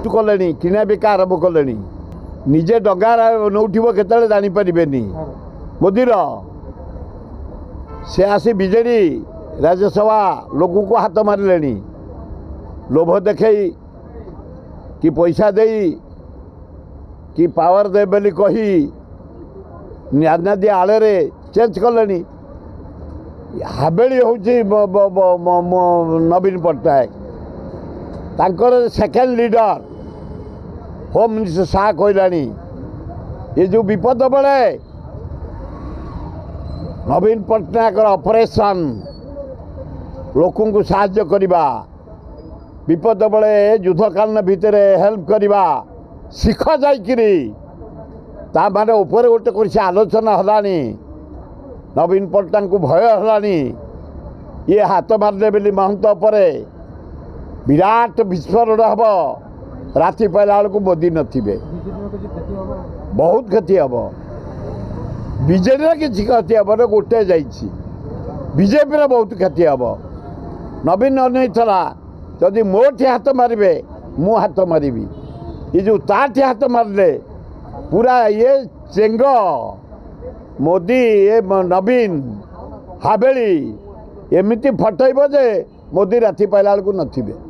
Lift कले किना बिका आरंभ कले निजे डगा नौठिब केतले जानीपारे मोदीर से आसी बीजेडी राज्यसभा लोक को हाथ मारे लोभ देखे कि पैसा दे कि पावर दे बोली कही नादी आड़े चेंज कले हाबेली हूँ नवीन पट्टनायक तांकर second leader home minister Shah कहलानी ये जो विपद बेले नवीन पट्टनायक ऑपरेशन लोक को साहाय्य करवा विपद बेले युद्धकालीन भितर हेल्प करवा शिख जाइकिरी ता माने ऊपर गोटे कुछ आलोचना हलानी नवीन पट्टनायक को भय हलानी ये हाथ मारदे बोली महंत परे विराट विस्फोरण हम राति पाइला बेलू मोदी नथिबे बहुत क्षति हम बीजेडी किसी क्षति हम गोटे बीजेपी बहुत क्षति हम नवीन अनईला जदि मोटे हाथ मारे मु हाथ मारि ये जो ताठी हाथ मारे पूरा ये चेंग मोदी ये नवीन हाबेली एमती फटैब जे मोदी राति पाइला बेलू नथिबे।